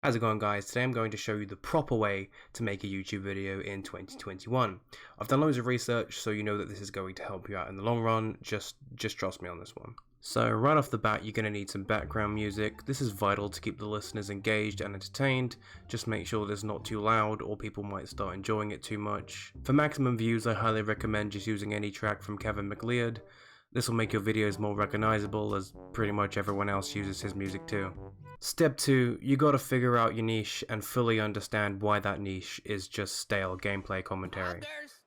How's it going, guys? Today I'm going to show you the proper way to make a YouTube video in 2021. I've done loads of research, so you know that this is going to help you out in the long run. Just trust me on this one. So right off the bat, you're going to need some background music. This is vital to keep the listeners engaged and entertained. Just make sure there's not too loud or people might start enjoying it too much. For maximum views, I highly recommend just using any track from Kevin MacLeod. This will make your videos more recognizable, as pretty much everyone else uses his music too. Step 2, you gotta figure out your niche and fully understand why that niche is just stale gameplay commentary.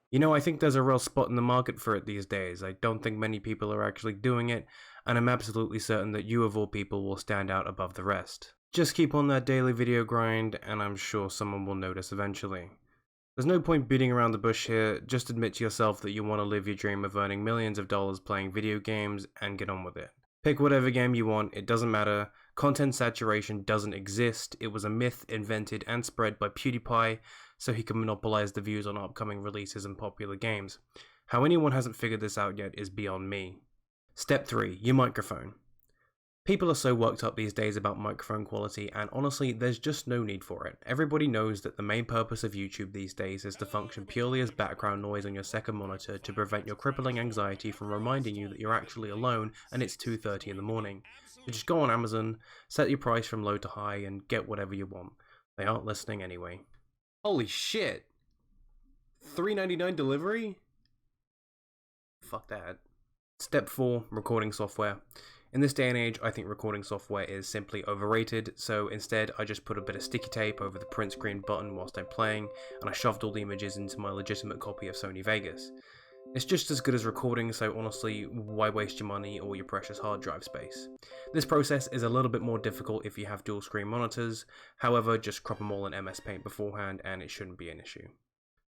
You know, I think there's a real spot in the market for it these days. I don't think many people are actually doing it, and I'm absolutely certain that you of all people will stand out above the rest. Just keep on that daily video grind, and I'm sure someone will notice eventually. There's no point beating around the bush here. Just admit to yourself that you want to live your dream of earning millions of dollars playing video games and get on with it. Pick whatever game you want, it doesn't matter. Content saturation doesn't exist. It was a myth invented and spread by PewDiePie so he can monopolize the views on upcoming releases and popular games. How anyone hasn't figured this out yet is beyond me. Step 3, your microphone. People are so worked up these days about microphone quality, and honestly, there's just no need for it. Everybody knows that the main purpose of YouTube these days is to function purely as background noise on your second monitor to prevent your crippling anxiety from reminding you that you're actually alone and it's 2:30 in the morning. So just go on Amazon, set your price from low to high, and get whatever you want. They aren't listening anyway. Holy shit! $3.99 delivery? Fuck that. Step 4, recording software. In this day and age, I think recording software is simply overrated, so instead I just put a bit of sticky tape over the print screen button whilst I'm playing, and I shoved all the images into my legitimate copy of Sony Vegas. It's just as good as recording, so honestly, why waste your money or your precious hard drive space? This process is a little bit more difficult if you have dual screen monitors, however, just crop them all in MS Paint beforehand and it shouldn't be an issue.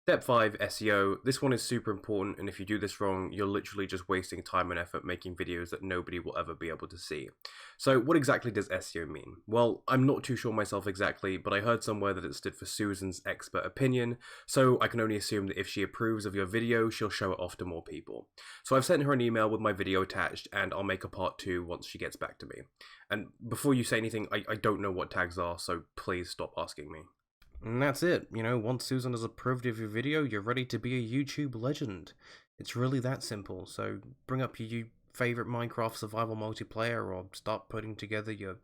Step 5, SEO. This one is super important, and if you do this wrong, you're literally just wasting time and effort making videos that nobody will ever be able to see. So what exactly does SEO mean? Well, I'm not too sure myself exactly, but I heard somewhere that it stood for Susan's expert opinion, so I can only assume that if she approves of your video, she'll show it off to more people. So I've sent her an email with my video attached, and I'll make a part 2 once she gets back to me. And before you say anything, I don't know what tags are, so please stop asking me. And that's it. You know, once Susan has approved of your video, you're ready to be a YouTube legend. It's really that simple. So bring up your favorite Minecraft survival multiplayer or start putting together your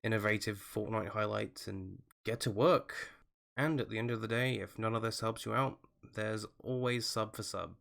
innovative Fortnite highlights and get to work. And at the end of the day, if none of this helps you out, there's always sub for sub.